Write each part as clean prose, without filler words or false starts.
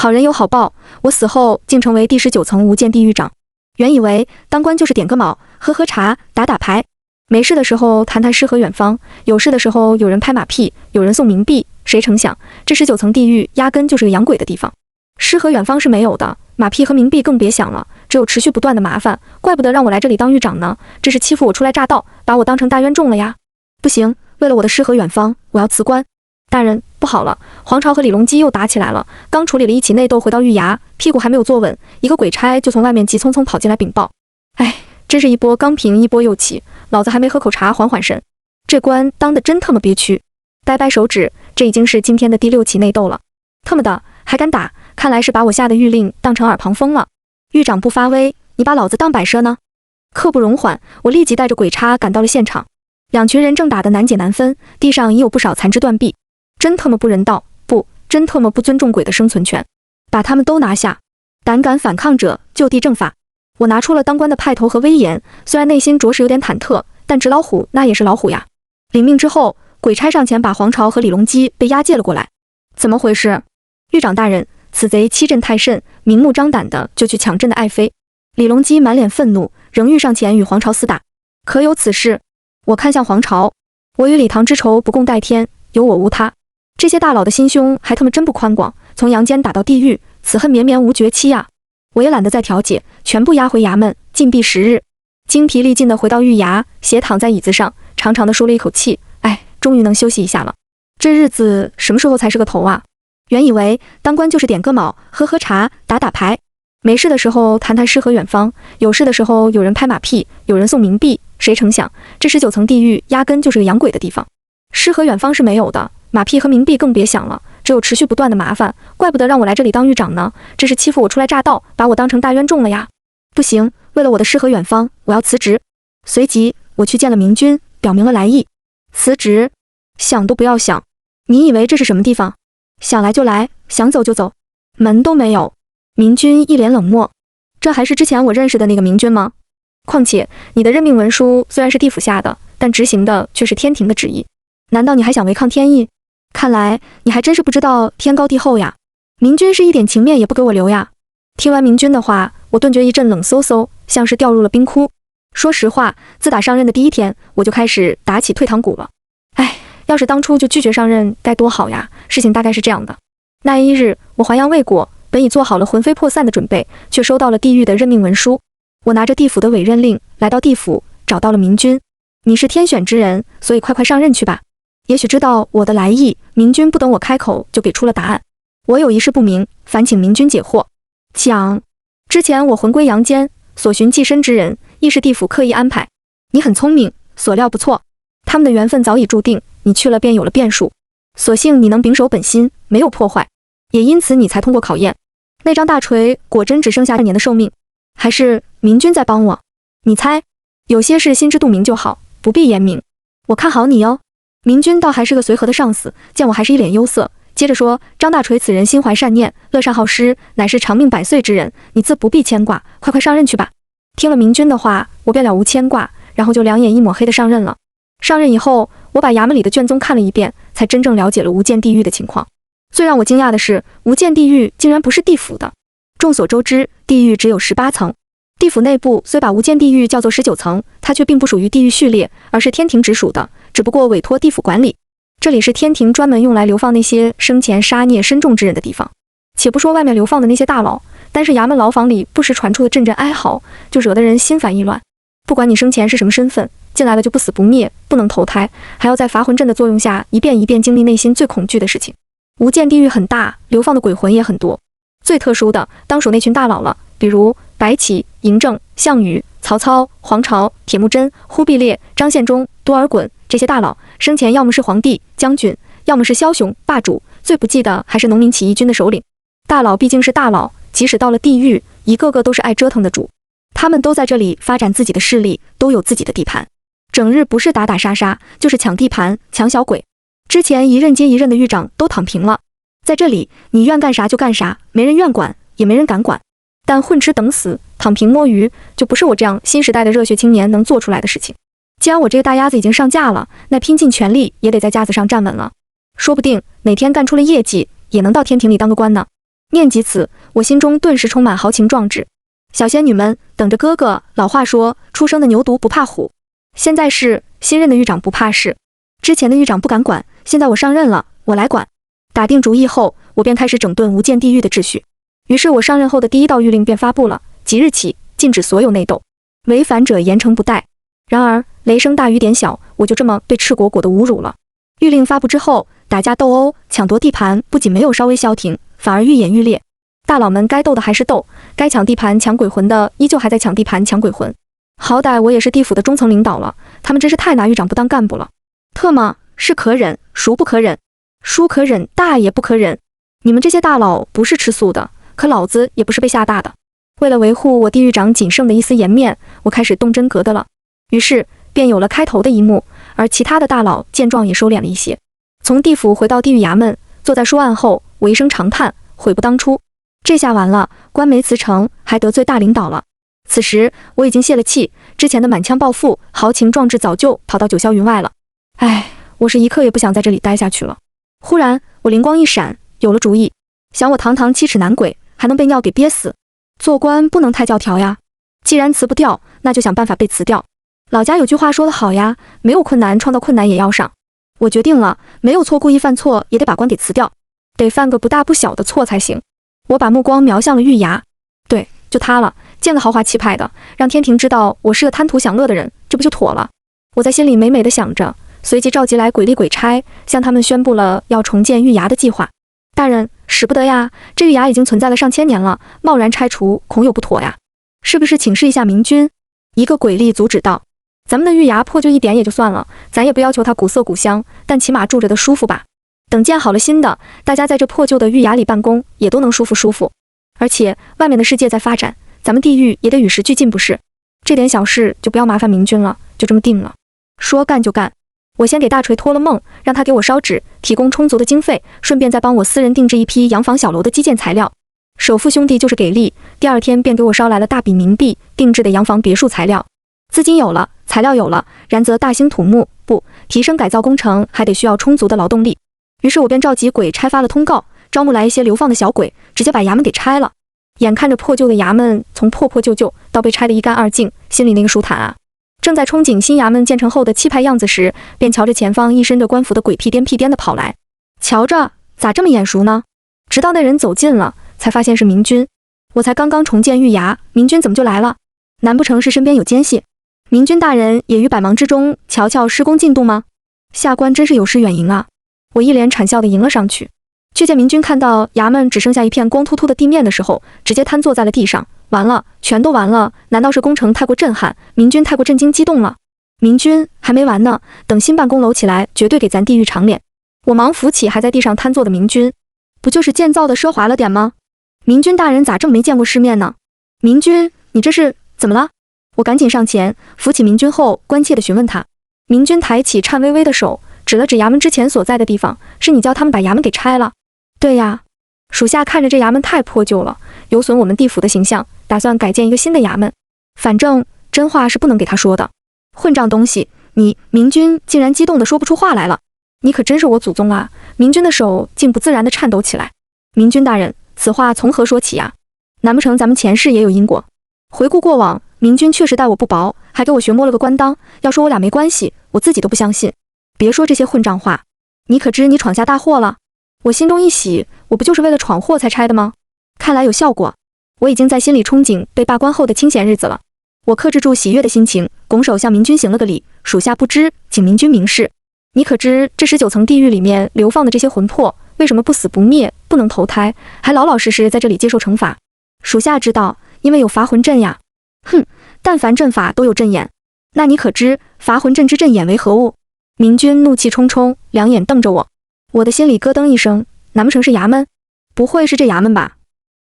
好人有好报，我死后竟成为第19层无间地狱长。原以为当官就是点个卯，喝喝茶，打打牌，没事的时候谈谈诗和远方，有事的时候有人拍马屁，有人送冥币。谁成想，这19层地狱压根就是个养鬼的地方。诗和远方是没有的，马屁和冥币更别想了，只有持续不断的麻烦。怪不得让我来这里当狱长呢，这是欺负我初来乍到，把我当成大冤种了呀！不行，为了我的诗和远方，我要辞官。大人，不好了，黄巢和李隆基又打起来了。刚处理了一起内斗，回到狱衙，屁股还没有坐稳，一个鬼差就从外面急匆匆跑进来禀报。哎，真是一波刚平一波又起，老子还没喝口茶缓缓神。这官当得真他妈憋屈！掰掰手指，这已经是今天的第6起内斗了。他妈的，还敢打！看来是把我下的谕令当成耳旁风了。狱长不发威，你把老子当摆设呢？刻不容缓，我立即带着鬼差赶到了现场。两群人正打得难解难分，地上已有不少残肢断臂。真他妈不人道，不，真他妈不尊重鬼的生存权！把他们都拿下！胆敢反抗者就地正法！我拿出了当官的派头和威严，虽然内心着实有点忐忑，但纸老虎那也是老虎呀。领命之后，鬼差上前把黄巢和李隆基被押解了过来。怎么回事？狱长大人，此贼欺朕太甚，明目张胆的就去抢朕的爱妃。李隆基满脸愤怒，仍欲上前与黄巢厮打。可有此事？我看向黄巢，我与李唐之仇不共戴天，有我无他。这些大佬的心胸还他妈真不宽广，从阳间打到地狱，此恨绵绵无绝期啊！我也懒得再调解，全部押回衙门，禁闭10日。精疲力尽的回到狱衙，斜躺在椅子上，长长的舒了一口气，哎，终于能休息一下了。这日子什么时候才是个头啊？原以为当官就是点个卯，喝喝茶，打打牌，没事的时候谈谈诗和远方，有事的时候有人拍马屁，有人送冥币。谁成想，这19层地狱压根就是个养鬼的地方。诗和远方是没有的，马屁和冥币更别想了，只有持续不断的麻烦。怪不得让我来这里当狱长呢，这是欺负我初来乍到，把我当成大冤种了呀！不行，为了我的诗和远方，我要辞职。随即我去见了明君，表明了来意。辞职？想都不要想！你以为这是什么地方？想来就来，想走就走，门都没有。明君一脸冷漠，这还是之前我认识的那个明君吗？况且你的任命文书虽然是地府下的，但执行的却是天庭的旨意。难道你还想违抗天意？看来你还真是不知道天高地厚呀！明君是一点情面也不给我留呀！听完明君的话，我顿觉一阵冷飕飕，像是掉入了冰窟。说实话，自打上任的第1天，我就开始打起退堂鼓了。哎，要是当初就拒绝上任该多好呀！事情大概是这样的：那一日，我还阳未果，本已做好了魂飞魄散的准备，却收到了地狱的任命文书。我拿着地府的委任令来到地府，找到了明君。你是天选之人，所以快快上任去吧。也许知道我的来意，明君不等我开口就给出了答案。我有一事不明，烦请明君解惑。讲，之前我魂归阳间，所寻寄身之人，亦是地府刻意安排。你很聪明，所料不错，他们的缘分早已注定，你去了便有了变数。所幸你能秉守本心，没有破坏，也因此你才通过考验。那张大锤果真只剩下2年的寿命，还是明君在帮我？你猜？有些事心知肚明就好，不必言明。我看好你哦。明君倒还是个随和的上司，见我还是一脸忧色，接着说：张大锤此人心怀善念，乐善好施，乃是长命百岁之人，你自不必牵挂，快快上任去吧。听了明君的话，我便了无牵挂，然后就两眼一抹黑的上任了。上任以后，我把衙门里的卷宗看了一遍，才真正了解了无间地狱的情况。最让我惊讶的是，无间地狱竟然不是地府的。众所周知，地狱只有18层。地府内部虽把无间地狱叫做19层，它却并不属于地狱序列，而是天庭直属的，只不过委托地府管理。这里是天庭专门用来流放那些生前杀孽深重之人的地方。且不说外面流放的那些大佬，单是衙门牢房里不时传出的阵阵哀嚎，就惹得人心烦意乱。不管你生前是什么身份，进来了就不死不灭，不能投胎，还要在伐魂阵的作用下一遍一遍经历内心最恐惧的事情。无间地狱很大，流放的鬼魂也很多。最特殊的当属那群大佬了，比如白起、嬴政、项羽、曹操、黄巢、铁木真、忽必烈、张献忠、多尔衮这些大佬，生前要么是皇帝、将军，要么是枭雄、霸主，最不济的还是农民起义军的首领。大佬毕竟是大佬，即使到了地狱，一个个都是爱折腾的主。他们都在这里发展自己的势力，都有自己的地盘，整日不是打打杀杀，就是抢地盘、抢小鬼。之前一任接一任的狱长都躺平了，在这里你愿干啥就干啥，没人愿管，也没人敢管。但混吃等死、躺平摸鱼，就不是我这样新时代的热血青年能做出来的事情。既然我这个大鸭子已经上架了，那拼尽全力也得在架子上站稳了。说不定哪天干出了业绩，也能到天庭里当个官呢。念及此，我心中顿时充满豪情壮志。小仙女们，等着哥哥！老话说，初生的牛犊不怕虎。现在是新任的狱长不怕事，之前的狱长不敢管，现在我上任了，我来管。打定主意后，我便开始整顿无间地狱的秩序。于是我上任后的第一道谕令便发布了：即日起，禁止所有内斗，违反者严惩不贷。然而雷声大雨点小，我就这么被赤果果的侮辱了。谕令发布之后，打架斗殴、抢夺地盘不仅没有稍微消停，反而愈演愈烈。大佬们该斗的还是斗，该抢地盘抢鬼魂的依旧还在抢地盘抢鬼魂。好歹我也是地府的中层领导了，他们真是太拿狱长不当干部了。特么是可忍，孰不可忍？孰可忍，大也不可忍。你们这些大佬不是吃素的，可老子也不是被吓大的。为了维护我地狱长仅剩的一丝颜面，我开始动真格的了。于是便有了开头的一幕，而其他的大佬见状也收敛了一些。从地府回到地狱衙门，坐在书案后，我一声长叹，悔不当初。这下完了，官没辞成，还得罪大领导了。此时我已经泄了气，之前的满腔抱负、豪情壮志早就跑到九霄云外了。唉，我是一刻也不想在这里待下去了。忽然我灵光一闪，有了主意。想我堂堂七尺男鬼，还能被尿给憋死？做官不能太教条呀，既然辞不掉，那就想办法被辞掉。老家有句话说得好呀，没有困难创造困难也要上。我决定了，没有错故意犯错也得把官给辞掉，得犯个不大不小的错才行。我把目光瞄向了狱衙，对，就他了，建个豪华气派的，让天庭知道我是个贪图享乐的人，这不就妥了？我在心里美美的想着，随即召集来鬼吏鬼差，向他们宣布了要重建狱衙的计划。大人，使不得呀，这狱衙已经存在了上千年了，贸然拆除恐有不妥呀，是不是请示一下明君？一个鬼吏阻止道。咱们的狱衙破旧一点也就算了，咱也不要求它古色古香，但起码住着的舒服吧。等建好了新的，大家在这破旧的狱衙里办公也都能舒服。而且外面的世界在发展，咱们地狱也得与时俱进不是？这点小事就不要麻烦明君了，就这么定了。说干就干，我先给大锤托了梦，让他给我烧纸，提供充足的经费，顺便再帮我私人定制一批洋房小楼的基建材料。首富兄弟就是给力，第二天便给我捎来了大笔冥币定制的洋房别墅材料。资金有了，材料有了，然则大兴土木不提升改造工程还得需要充足的劳动力。于是我便召集鬼差发了通告，招募来一些流放的小鬼，直接把衙门给拆了。眼看着破旧的衙门从破破旧旧到被拆得一干二净，心里那个舒坦啊！正在憧憬新衙门建成后的气派样子时，便瞧着前方一身着官服的鬼屁颠的跑来。瞧着咋这么眼熟呢？直到那人走近了，才发现是明君。我才刚刚重建狱衙，明君怎么就来了？难不成是身边有奸细？明君大人也于百忙之中瞧瞧施工进度吗？下官真是有失远迎啊！我一脸谄笑地迎了上去，却见明君看到衙门只剩下一片光秃秃的地面的时候，直接瘫坐在了地上。完了，全都完了！难道是工程太过震撼，明君太过震惊激动了？明君还没完呢，等新办公楼起来，绝对给咱地狱长脸！我忙扶起还在地上瘫坐的明君，不就是建造的奢华了点吗？明君大人咋这么没见过世面呢？明君，你这是怎么了？我赶紧上前扶起明君后，关切地询问他。明君抬起颤巍巍的手，指了指衙门之前所在的地方，是你叫他们把衙门给拆了？对呀，属下看着这衙门太破旧了，有损我们地府的形象，打算改建一个新的衙门。反正真话是不能给他说的。混账东西，你明君竟然激动得说不出话来了。你可真是我祖宗啊！明君的手竟不自然地颤抖起来。明君大人，此话从何说起啊？难不成咱们前世也有因果？回顾过往，明君确实待我不薄，还给我学摸了个官当，要说我俩没关系，我自己都不相信。别说这些混账话，你可知你闯下大祸了？我心中一喜，我不就是为了闯祸才拆的吗？看来有效果，我已经在心里憧憬被罢官后的清闲日子了。我克制住喜悦的心情，拱手向明君行了个礼，属下不知，请明君明示。你可知这19层地狱里面流放的这些魂魄，为什么不死不灭，不能投胎，还老老实实在这里接受惩罚？属下知道，因为有伐魂阵呀。哼，但凡阵法都有阵眼，那你可知伐魂阵之阵眼为何物？明君怒气冲冲，两眼瞪着我，我的心里咯噔一声，难不成是衙门？不会是这衙门吧？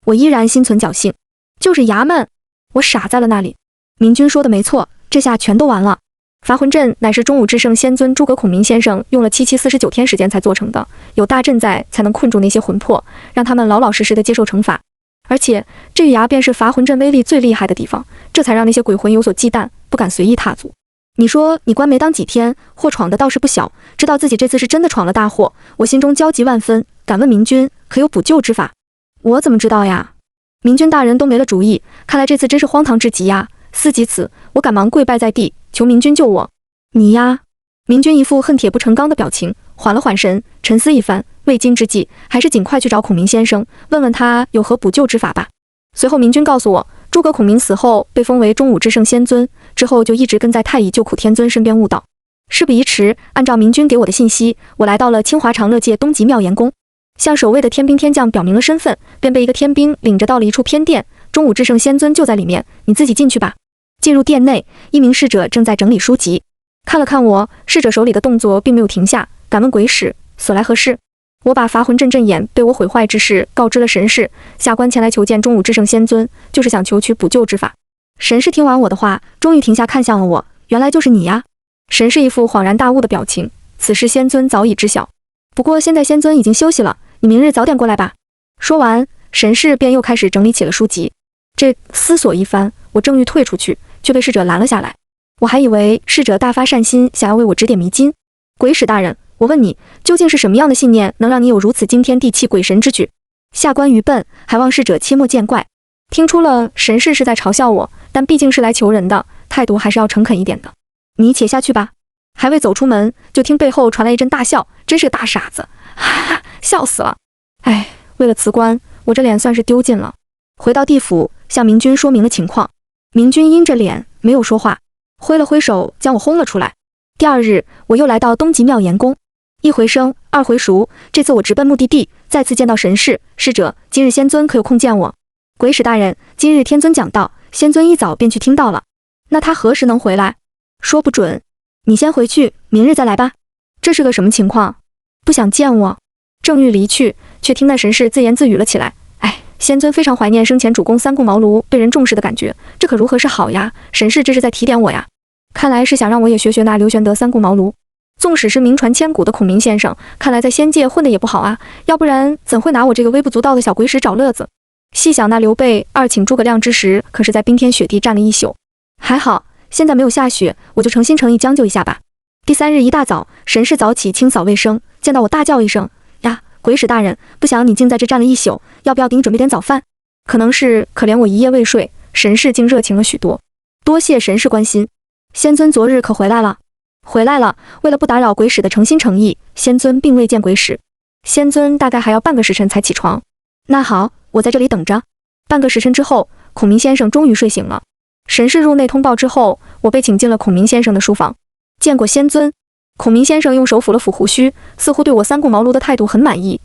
我依然心存侥幸，就是衙门。我傻在了那里。明君说的没错，这下全都完了。伐魂阵乃是中武至圣仙尊诸葛孔明先生用了749天时间才做成的，有大阵在才能困住那些魂魄，让他们老老实实的接受惩罚。而且这狱衙便是伐魂阵威力最厉害的地方，这才让那些鬼魂有所忌惮，不敢随意踏足。你说你官没当几天，祸闯的倒是不小，知道自己这次是真的闯了大祸，我心中焦急万分，敢问明君可有补救之法？我怎么知道呀？明君大人都没了主意，看来这次真是荒唐至极呀！思及此，我赶忙跪拜在地，求明君救我。你呀？明君一副恨铁不成钢的表情，缓了缓神，沉思一番，未今之计，还是尽快去找孔明先生，问问他有何补救之法吧。随后明君告诉我，诸葛孔明死后被封为中武至圣仙尊，之后就一直跟在太乙救苦天尊身边悟道。事不宜迟，按照明君给我的信息，我来到了清华长乐界东极妙严宫，向守卫的天兵天将表明了身份，便被一个天兵领着到了一处偏殿，中武至圣仙尊就在里面，你自己进去吧。进入殿内，一名侍者正在整理书籍，看了看我，侍者手里的动作并没有停下，敢问鬼使所来何事？我把伐魂阵眼被我毁坏之事告知了神士，下官前来求见中武至圣仙尊，就是想求取补救之法。神士听完我的话，终于停下看向了我，原来就是你呀！神士一副恍然大悟的表情，此事仙尊早已知晓，不过现在仙尊已经休息了，你明日早点过来吧。说完，神士便又开始整理起了书籍。这思索一番，我正欲退出去，却被侍者拦了下来。我还以为侍者大发善心，想要为我指点迷津。鬼使大人，我问你，究竟是什么样的信念，能让你有如此惊天地泣鬼神之举？下官愚笨，还望侍者切莫见怪。听出了神士是在嘲笑我，但毕竟是来求人的，态度还是要诚恳一点的。你且下去吧。还未走出门，就听背后传来一阵大笑，真是个大傻子，哈哈，笑死了。哎，为了辞官，我这脸算是丢尽了。回到地府，向明君说明了情况。明君阴着脸没有说话，挥了挥手将我轰了出来。第二日，我又来到东极妙严宫，一回生，二回熟，这次我直奔目的地，再次见到神士。侍者，今日仙尊可有空见我？鬼使大人，今日天尊讲道，仙尊一早便去听到了。那他何时能回来？说不准。你先回去，明日再来吧。这是个什么情况？不想见我？正欲离去，却听那神士自言自语了起来。哎，仙尊非常怀念生前主公三顾茅庐被人重视的感觉，这可如何是好呀？神士这是在提点我呀。看来是想让我也学学那刘玄德三顾茅庐。纵使是名传千古的孔明先生，看来在仙界混得也不好啊，要不然怎会拿我这个微不足道的小鬼使找乐子？细想那刘备二请诸葛亮之时，可是在冰天雪地站了一宿。还好现在没有下雪，我就诚心诚意将就一下吧。第三日一大早，神士早起清扫卫生，见到我大叫一声：呀，鬼使大人，不想你竟在这站了一宿，要不要给你准备点早饭？可能是可怜我一夜未睡，神士竟热情了许多。多谢神士关心。仙尊昨日可回来了？回来了，为了不打扰鬼使的诚心诚意，仙尊并未见鬼使。仙尊大概还要半个时辰才起床。那好，我在这里等着。半个时辰之后，孔明先生终于睡醒了。神士入内通报之后，我被请进了孔明先生的书房。见过仙尊。孔明先生用手抚了抚胡须，似乎对我三顾茅庐的态度很满意。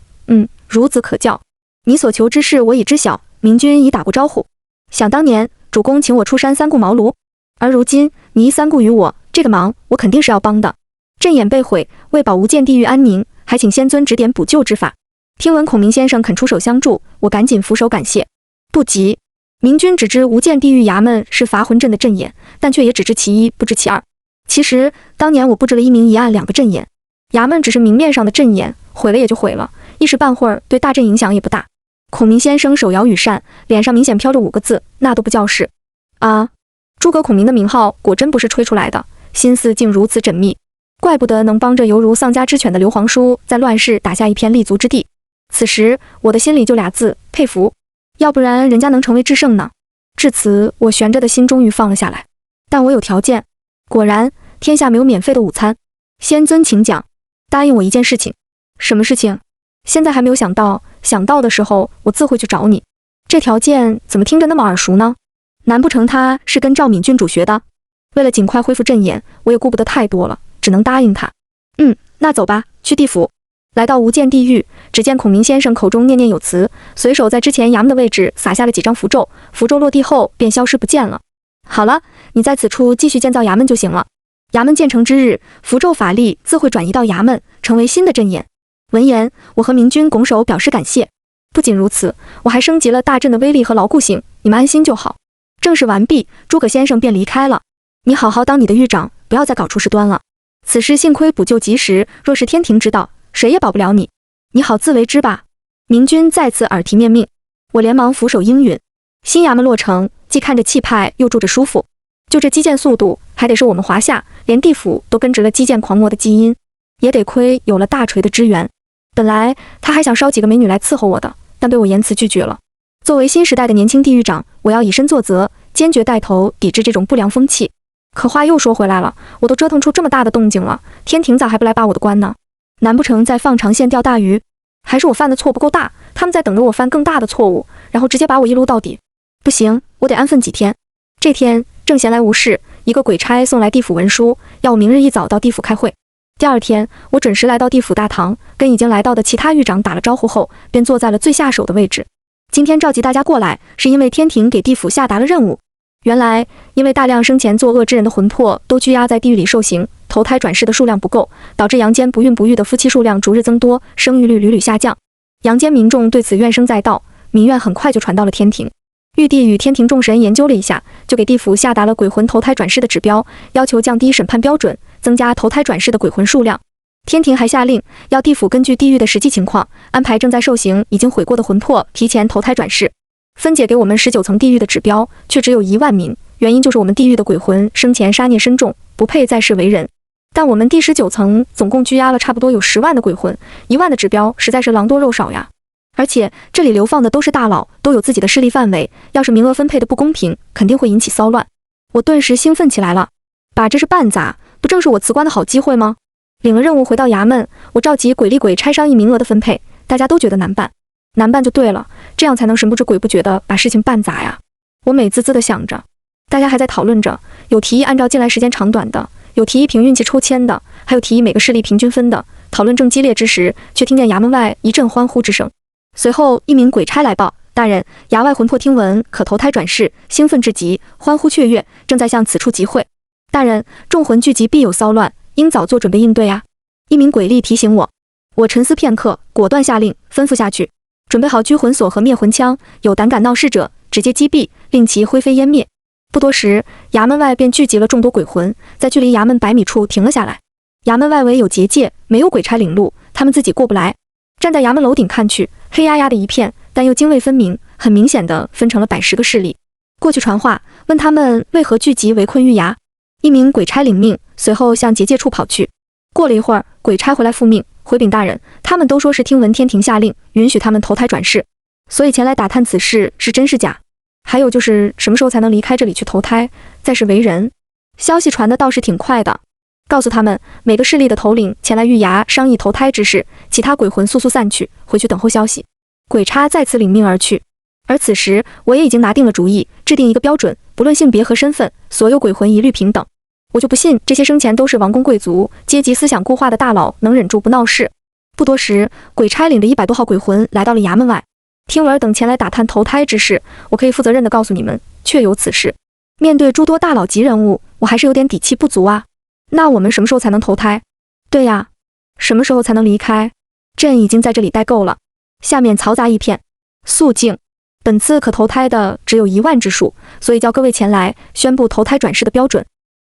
孺子可教。你所求之事我已知晓，明君已打过招呼。想当年，主公请我出山三顾茅庐，而如今你一三顾于我，这个忙我肯定是要帮的。阵眼被毁，为保无间地狱安宁，还请仙尊指点补救之法。听闻孔明先生肯出手相助，我赶紧俯首感谢。不急，明君只知无间地狱衙门是伐魂阵的阵眼，但却也只知其一，不知其二。其实当年我布置了一明一暗两个阵眼，衙门只是明面上的阵眼，毁了也就毁了，一时半会儿对大阵影响也不大。孔明先生手摇羽扇，脸上明显飘着5个字，那都不叫事啊。诸葛孔明的名号果真不是吹出来的，心思竟如此缜密，怪不得能帮着犹如丧家之犬的刘皇叔在乱世打下一片立足之地。此时我的心里就俩字：佩服。要不然人家能成为至圣呢？至此，我悬着的心终于放了下来。但我有条件。果然，天下没有免费的午餐。仙尊请讲。答应我一件事情。什么事情？现在还没有想到，想到的时候我自会去找你。这条件怎么听着那么耳熟呢？难不成他是跟赵敏郡主学的？为了尽快恢复阵眼，我也顾不得太多了，只能答应他。那走吧，去地府。来到无间地狱，只见孔明先生口中念念有词，随手在之前衙门的位置撒下了几张符咒，符咒落地后便消失不见了。好了，你在此处继续建造衙门就行了。衙门建成之日，符咒法力自会转移到衙门，成为新的阵眼。闻言，我和明君拱手表示感谢。不仅如此，我还升级了大阵的威力和牢固性，你们安心就好。正事完毕，诸葛先生便离开了。你好好当你的狱长，不要再搞出事端了。此事幸亏补救及时，若是天庭知道，谁也保不了你。你好自为之吧。明君再次耳提面命，我连忙俯首应允。新衙门落成，既看着气派，又住着舒服。就这基建速度，还得是我们华夏，连地府都跟着了基建狂魔的基因。也得亏有了大锤的支援。本来他还想烧几个美女来伺候我的，但被我严词拒绝了。作为新时代的年轻地狱长，我要以身作则，坚决带头抵制这种不良风气。可话又说回来了，我都折腾出这么大的动静了，天庭咋还不来把我的关呢？难不成在放长线钓大鱼？还是我犯的错不够大，他们在等着我犯更大的错误，然后直接把我一撸到底？不行，我得安分几天。这天正闲来无事，一个鬼差送来地府文书，要我明日一早到地府开会。第二天，我准时来到地府大堂，跟已经来到的其他狱长打了招呼后，便坐在了最下手的位置。今天召集大家过来，是因为天庭给地府下达了任务。原来，因为大量生前作恶之人的魂魄都拘押在地狱里受刑，投胎转世的数量不够，导致阳间不孕不育的夫妻数量逐日增多，生育率屡屡下降。阳间民众对此怨声载道，民怨很快就传到了天庭。玉帝与天庭众神研究了一下，就给地府下达了鬼魂投胎转世的指标，要求降低审判标准，增加投胎转世的鬼魂数量。天庭还下令，要地府根据地狱的实际情况，安排正在受刑、已经悔过的魂魄提前投胎转世。分解给我们19层地狱的指标，却只有1万名，原因就是我们地狱的鬼魂生前杀孽深重，不配在世为人。但我们第19层总共拘押了差不多有10万的鬼魂，1万的指标实在是狼多肉少呀。而且这里流放的都是大佬，都有自己的势力范围，要是名额分配的不公平，肯定会引起骚乱。我顿时兴奋起来了，把这是办砸，不正是我辞官的好机会吗？领了任务回到衙门，我召集鬼力鬼差商议名额的分配，大家都觉得难办，难办就对了，这样才能神不知鬼不觉地把事情办砸呀。我美滋滋地想着，大家还在讨论着，有提议按照进来时间长短的，有提议凭运气抽签的，还有提议每个势力平均分的。讨论正激烈之时，却听见衙门外一阵欢呼之声。随后一名鬼差来报，大人，衙外魂魄听闻可投胎转世，兴奋至极，欢呼雀跃，正在向此处集会。大人，众魂聚集必有骚乱，应早做准备应对啊。一名鬼吏提醒我。我沉思片刻，果断下令，吩咐下去，准备好拘魂锁和灭魂枪，有胆敢闹事者直接击毙，令其灰飞烟灭。不多时，衙门外便聚集了众多鬼魂，在距离衙门100米处停了下来。衙门外围有结界，没有鬼差领路，他们自己过不来。站在衙门楼顶看去，黑压压的一片，但又泾渭分明，很明显的分成了110个势力。过去传话，问他们为何聚集围困狱衙。一名鬼差领命，随后向结界处跑去。过了一会儿，鬼差回来复命，回禀大人，他们都说是听闻天庭下令，允许他们投胎转世，所以前来打探此事是真是假。还有就是什么时候才能离开这里去投胎，再世为人。消息传的倒是挺快的，告诉他们每个势力的头领前来狱衙商议投胎之事，其他鬼魂速速散去，回去等候消息。鬼差再次领命而去。而此时我也已经拿定了主意，制定一个标准，不论性别和身份，所有鬼魂一律平等。我就不信这些生前都是王公贵族、阶级思想固化的大佬能忍住不闹事。不多时，鬼差领着100多号鬼魂来到了衙门外。听闻尔等前来打探投胎之事，我可以负责任地告诉你们，确有此事。面对诸多大佬级人物，我还是有点底气不足啊。那我们什么时候才能投胎？对呀，什么时候才能离开？朕已经在这里待够了。下面嘈杂一片。肃静。本次可投胎的只有1万之数，所以叫各位前来宣布投胎转世的标准。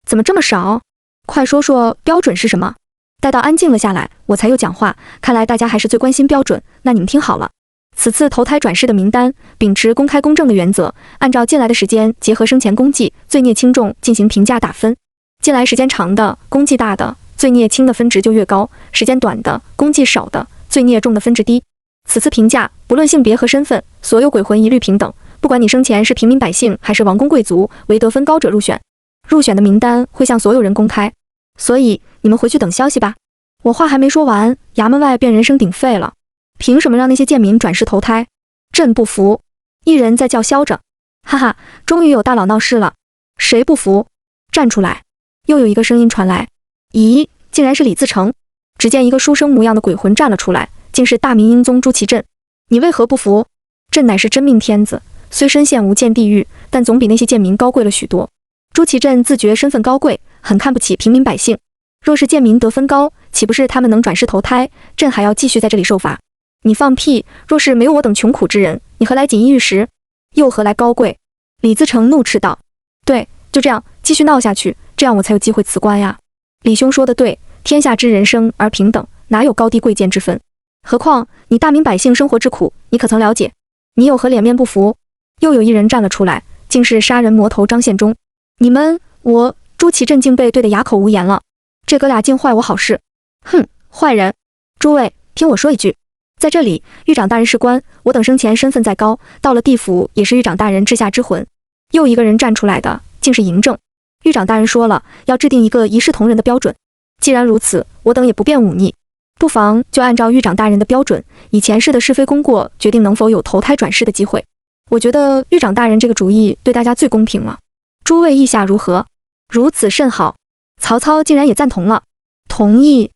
怎么这么少？快说说标准是什么？待到安静了下来，我才又讲话。看来大家还是最关心标准，那你们听好了。此次投胎转世的名单，秉持公开公正的原则，按照进来的时间结合生前功绩，罪孽轻重进行评价打分。进来时间长的、功绩大的，罪孽轻的分值就越高；时间短的、功绩少的，罪孽重的分值低。此次评价不论性别和身份，所有鬼魂一律平等，不管你生前是平民百姓还是王公贵族，唯得分高者入选。入选的名单会向所有人公开，所以你们回去等消息吧。我话还没说完，衙门外便人声鼎沸了。凭什么让那些贱民转世投胎？朕不服！一人在叫嚣着。哈哈，终于有大佬闹事了。谁不服？站出来！又有一个声音传来。咦，竟然是李自成。只见一个书生模样的鬼魂站了出来，竟是大明英宗朱祁镇。你为何不服？朕乃是真命天子，虽身陷无间地狱，但总比那些贱民高贵了许多。朱祁镇自觉身份高贵，很看不起平民百姓。若是贱民得分高，岂不是他们能转世投胎，朕还要继续在这里受罚？你放屁！若是没有我等穷苦之人，你何来锦衣玉食？又何来高贵？李自成怒斥道。对，就这样继续闹下去，这样我才有机会辞官呀。李兄说的对，天下之人生而平等，哪有高低贵贱之分？何况你大明百姓生活之苦，你可曾了解？你有何脸面不服？又有一人站了出来，竟是杀人魔头张献忠。你们，我朱祁镇竟被对得哑口无言了。这哥俩竟坏我好事！哼，坏人！诸位，听我说一句，在这里，狱长大人是官，我等生前身份再高，到了地府也是狱长大人治下之魂。又一个人站出来的，竟是嬴政。狱长大人说了，要制定一个一视同仁的标准。既然如此，我等也不便忤逆，不妨就按照狱长大人的标准，以前世的是非功过，决定能否有投胎转世的机会。我觉得狱长大人这个主意对大家最公平了。诸位意下如何？如此甚好。曹操竟然也赞同了。同意。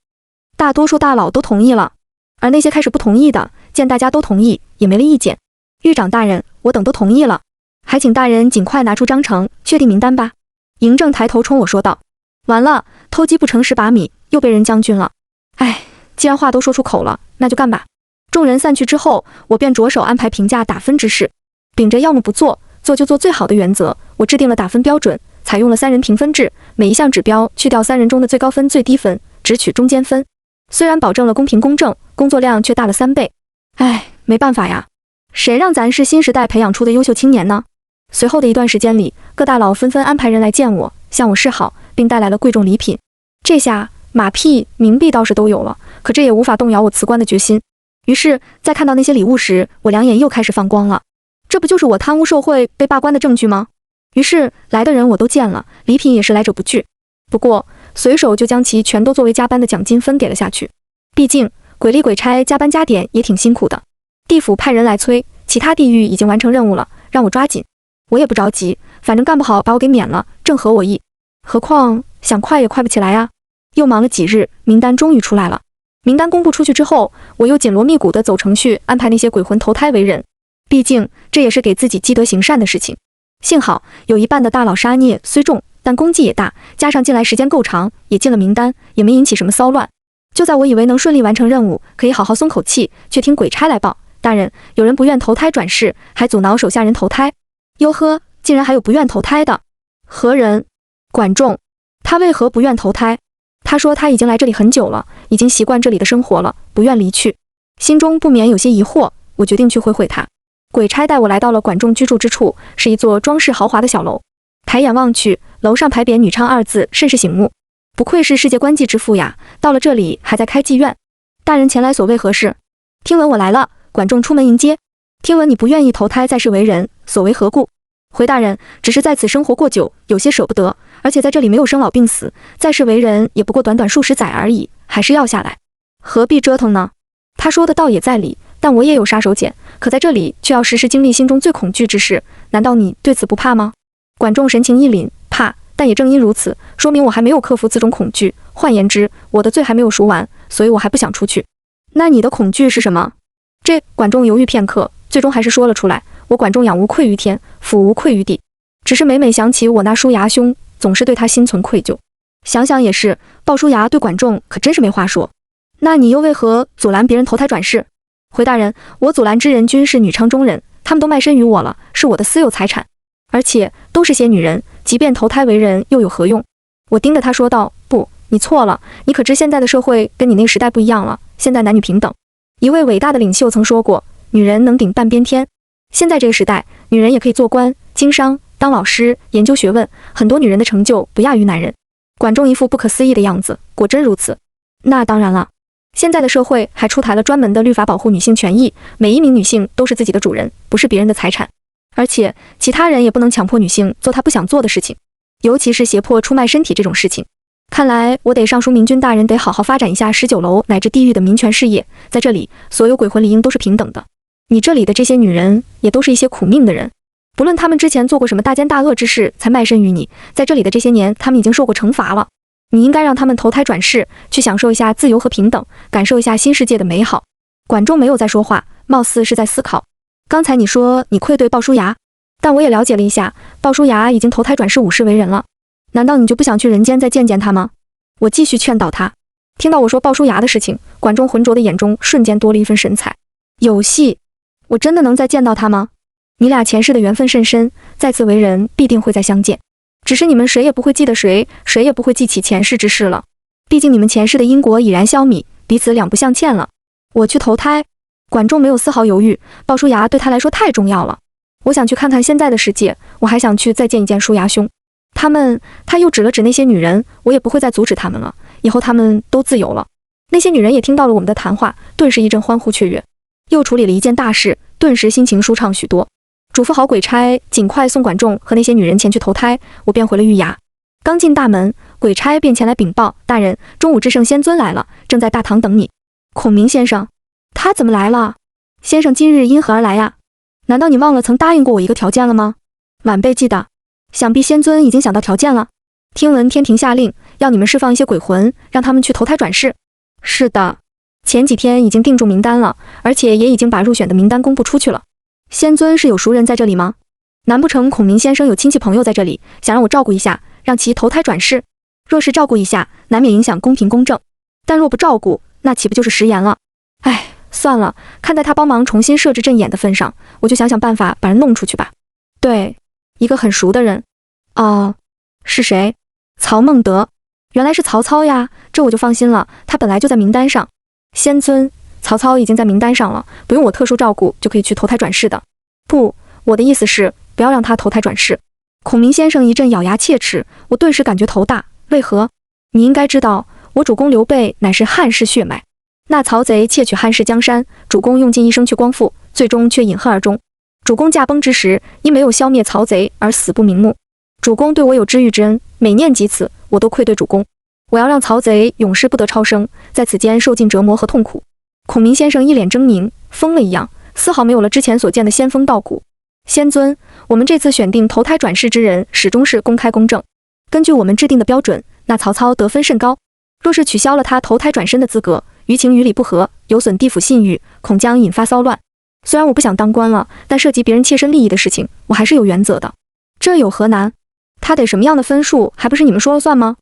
大多数大佬都同意了，而那些开始不同意的，见大家都同意，也没了意见。狱长大人，我等都同意了，还请大人尽快拿出章程，确定名单吧。嬴政抬头冲我说道。完了，偷鸡不成蚀把米，又被人将军了。哎，既然话都说出口了，那就干吧。众人散去之后，我便着手安排评价打分之事，秉着要么不做，做就做最好的原则，我制定了打分标准，采用了3人评分制，每一项指标去掉3人中的最高分最低分，只取中间分。虽然保证了公平公正，工作量却大了3倍。哎，没办法呀，谁让咱是新时代培养出的优秀青年呢？随后的一段时间里，各大佬纷纷安排人来见我，向我示好，并带来了贵重礼品。这下马屁、冥币倒是都有了，可这也无法动摇我辞官的决心。于是，在看到那些礼物时，我两眼又开始放光了。这不就是我贪污受贿被罢官的证据吗？于是，来的人我都见了，礼品也是来者不拒。不过，随手就将其全都作为加班的奖金分给了下去。毕竟，鬼力鬼差加班加点也挺辛苦的。地府派人来催，其他地狱已经完成任务了，让我抓紧。我也不着急，反正干不好把我给免了，正合我意。何况想快也快不起来啊。又忙了几日，名单终于出来了。名单公布出去之后，我又紧锣密鼓地走程序，安排那些鬼魂投胎为人。毕竟这也是给自己积德行善的事情。幸好有一半的大佬杀孽虽重，但功绩也大，加上进来时间够长，也进了名单，也没引起什么骚乱。就在我以为能顺利完成任务，可以好好松口气，却听鬼差来报，大人，有人不愿投胎转世，还阻挠手下人投胎。哟呵，竟然还有不愿投胎的。何人？管仲。他为何不愿投胎？他说他已经来这里很久了，已经习惯这里的生活了，不愿离去。心中不免有些疑惑，我决定去会会他。鬼差带我来到了管仲居住之处，是一座装饰豪华的小楼。抬眼望去，楼上牌匾女娼2字甚是醒目，不愧是世界官妓之妇呀，到了这里还在开妓院。大人前来所为何事？听闻我来了。管仲出门迎接。听闻你不愿意投胎再世为人，所为何故？回大人，只是在此生活过久，有些舍不得，而且在这里没有生老病死，再世为人也不过短短数十载而已，还是要下来，何必折腾呢？他说的倒也在理，但我也有杀手锏，可在这里却要时时经历心中最恐惧之事，难道你对此不怕吗？管仲神情一凛，怕，但也正因如此，说明我还没有克服此种恐惧，换言之，我的罪还没有赎完，所以我还不想出去。那你的恐惧是什么？管仲犹豫片刻，最终还是说了出来，我管仲养无愧于天，俯无愧于地，只是每每想起我那叔牙兄，总是对他心存愧疚。想想也是，鲍叔牙对管仲可真是没话说。那你又为何阻拦别人投胎转世？回大人，我阻拦之人均是女娼中人，他们都卖身于我了，是我的私有财产，而且都是些女人，即便投胎为人又有何用？我盯着他说道，不，你错了，你可知现在的社会跟你那时代不一样了，现在男女平等。一位伟大的领袖曾说过，女人能顶半边天。现在这个时代，女人也可以做官、经商、当老师、研究学问，很多女人的成就不亚于男人。管仲一副不可思议的样子，果真如此？那当然了，现在的社会还出台了专门的律法保护女性权益，每一名女性都是自己的主人，不是别人的财产，而且其他人也不能强迫女性做她不想做的事情，尤其是胁迫出卖身体这种事情。看来我得上书明君大人，得好好发展一下19楼乃至地狱的民权事业，在这里所有鬼魂理应都是平等的。你这里的这些女人也都是一些苦命的人，不论她们之前做过什么大奸大恶之事才卖身于你，在这里的这些年她们已经受过惩罚了，你应该让她们投胎转世，去享受一下自由和平等，感受一下新世界的美好。管仲没有再说话，貌似是在思考。刚才你说你愧对鲍叔牙，但我也了解了一下，鲍叔牙已经投胎转世5世为人了，难道你就不想去人间再见见他吗？我继续劝导他。听到我说鲍叔牙的事情，管仲浑浊的眼中瞬间多了一分神采。有戏，我真的能再见到他吗？你俩前世的缘分甚深，再次为人必定会再相见，只是你们谁也不会记得谁，谁也不会记起前世之事了。毕竟你们前世的因果已然消弭，彼此两不相欠了。我去投胎。管仲没有丝毫犹豫，鲍叔牙对他来说太重要了。我想去看看现在的世界，我还想去再见一见叔牙兄。他又指了指那些女人，我也不会再阻止他们了，以后他们都自由了。那些女人也听到了我们的谈话，顿时一阵欢呼雀跃。又处理了一件大事，顿时心情舒畅许多。嘱咐好鬼差尽快送管仲和那些女人前去投胎，我便回了玉崖。刚进大门，鬼差便前来禀报：大人，中午至圣仙尊来了，正在大堂等你。孔明先生，他怎么来了？先生今日因何而来呀？难道你忘了曾答应过我一个条件了吗？晚辈记得。想必仙尊已经想到条件了。听闻天庭下令，要你们释放一些鬼魂，让他们去投胎转世。是的，前几天已经定住名单了，而且也已经把入选的名单公布出去了。仙尊是有熟人在这里吗？难不成孔明先生有亲戚朋友在这里，想让我照顾一下，让其投胎转世？若是照顾一下，难免影响公平公正；但若不照顾，那岂不就是食言了？哎，算了，看在他帮忙重新设置阵眼的份上，我就想想办法把人弄出去吧。对，一个很熟的人。哦，是谁？曹孟德。原来是曹操呀，这我就放心了，他本来就在名单上。仙尊，曹操已经在名单上了，不用我特殊照顾就可以去投胎转世的。不，我的意思是，不要让他投胎转世。孔明先生一阵咬牙切齿，我顿时感觉头大。为何？你应该知道，我主公刘备乃是汉室血脉，那曹贼窃取汉室江山，主公用尽一生去光复，最终却饮恨而终。主公驾崩之时，因没有消灭曹贼而死不瞑目。主公对我有知遇之恩，每念及此，我都愧对主公。我要让曹贼永世不得超生，在此间受尽折磨和痛苦。孔明先生一脸狰狞，疯了一样，丝毫没有了之前所见的仙风道骨。仙尊，我们这次选定投胎转世之人，始终是公开公正。根据我们制定的标准，那曹操得分甚高。若是取消了他投胎转身的资格，于情于理不合，有损地府信誉，恐将引发骚乱。虽然我不想当官了，但涉及别人切身利益的事情，我还是有原则的。这有何难？他得什么样的分数，还不是你们说了算吗？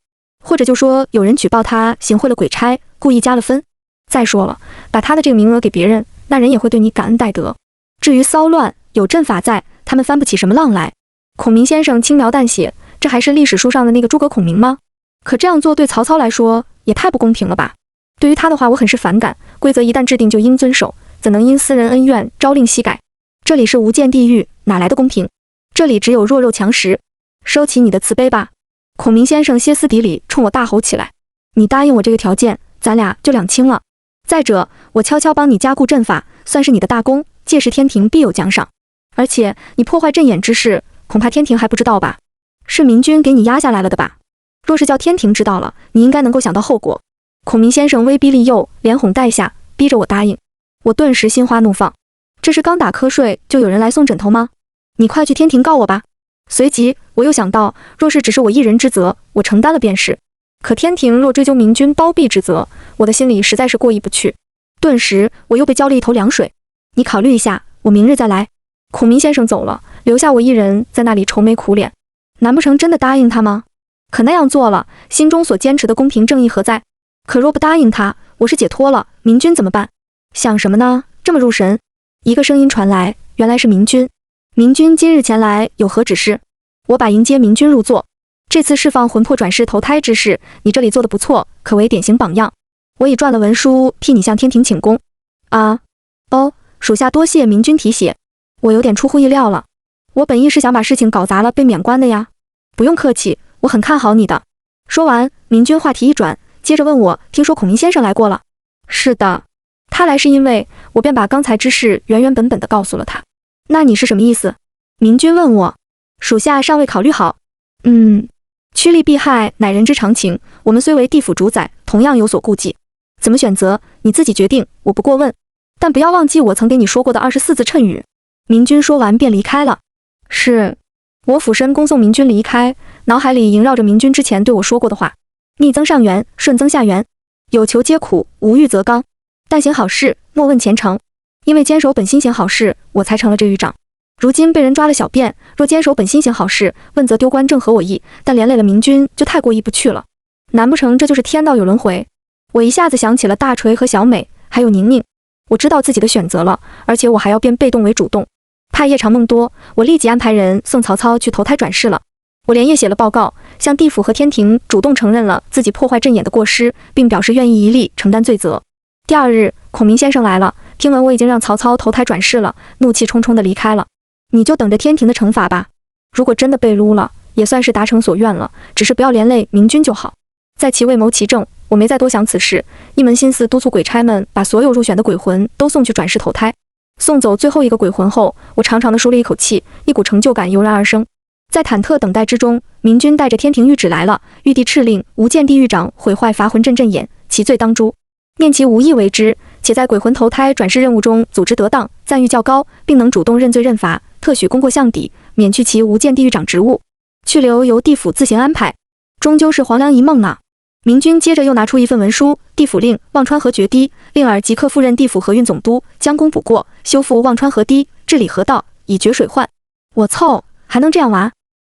或者就说有人举报他行贿了鬼差，故意加了分。再说了，把他的这个名额给别人，那人也会对你感恩戴德。至于骚乱，有阵法在，他们翻不起什么浪来。孔明先生轻描淡写，这还是历史书上的那个诸葛孔明吗？可这样做对曹操来说也太不公平了吧。对于他的话我很是反感，规则一旦制定就应遵守，怎能因私人恩怨朝令夕改？这里是无间地狱，哪来的公平？这里只有弱肉强食。收起你的慈悲吧。孔明先生歇斯底里冲我大吼起来，你答应我这个条件，咱俩就两清了。再者，我悄悄帮你加固阵法，算是你的大功，届时天庭必有奖赏。而且你破坏阵眼之事，恐怕天庭还不知道吧？是明君给你压下来了的吧？若是叫天庭知道了，你应该能够想到后果。孔明先生威逼利诱，连哄带吓，逼着我答应。我顿时心花怒放，这是刚打瞌睡就有人来送枕头吗？你快去天庭告我吧。随即我又想到，若是只是我一人之责，我承担了便是。可天庭若追究明君包庇之责，我的心里实在是过意不去。顿时我又被浇了一头凉水。你考虑一下，我明日再来。孔明先生走了，留下我一人在那里愁眉苦脸。难不成真的答应他吗？可那样做了，心中所坚持的公平正义何在？可若不答应他，我是解脱了，明君怎么办？想什么呢？这么入神。一个声音传来，原来是明君。明君今日前来有何指示？我把迎接明君入座。这次释放魂魄转世投胎之事，你这里做得不错，可为典型榜样。我已撰了文书，替你向天庭请功。啊，哦，属下多谢明君提携。我有点出乎意料了。我本意是想把事情搞砸了被免官的呀。不用客气，我很看好你的。说完，明君话题一转，接着问我，听说孔明先生来过了？是的，他来是因为……我便把刚才之事原原本本的告诉了他。那你是什么意思？明君问我。属下尚未考虑好。趋利避害乃人之常情，我们虽为地府主宰，同样有所顾忌。怎么选择，你自己决定，我不过问。但不要忘记我曾给你说过的24字谶语。明君说完便离开了。是。我俯身恭送明君离开，脑海里萦绕着明君之前对我说过的话：逆增上缘，顺增下缘，有求皆苦，无欲则刚。但行好事，莫问前程。因为坚守本心行好事，我才成了这狱长。如今被人抓了小便，若坚守本心行好事，问责丢官正合我意，但连累了明君，就太过意不去了。难不成这就是天道有轮回？我一下子想起了大锤和小美，还有宁宁。我知道自己的选择了，而且我还要变被动为主动。怕夜长梦多，我立即安排人送曹操去投胎转世了。我连夜写了报告，向地府和天庭主动承认了自己破坏阵眼的过失，并表示愿意一力承担罪责。第二日，孔明先生来了，听闻我已经让曹操投胎转世了，怒气冲冲地离开了。你就等着天庭的惩罚吧。如果真的被撸了，也算是达成所愿了，只是不要连累明君就好。在其未谋其政，我没再多想此事，一门心思督促鬼差们把所有入选的鬼魂都送去转世投胎。送走最后一个鬼魂后，我长长的舒了一口气，一股成就感油然而生。在忐忑等待之中，明君带着天庭谕旨来了。玉帝敕令无间地狱长毁坏伐魂阵阵眼，其罪当诛，念其无意为之，且在鬼魂投胎转世任务中组织得当，赞誉较高，并能主动认罪认罚，特许功过相抵，免去其无间地狱长职务，去留由地府自行安排。终究是黄粱一梦呢。明君接着又拿出一份文书，地府令忘川河决堤，令尔即刻赴任地府河运总督，将功补过，修复忘川河堤，治理河道，以绝水患。我操，还能这样玩？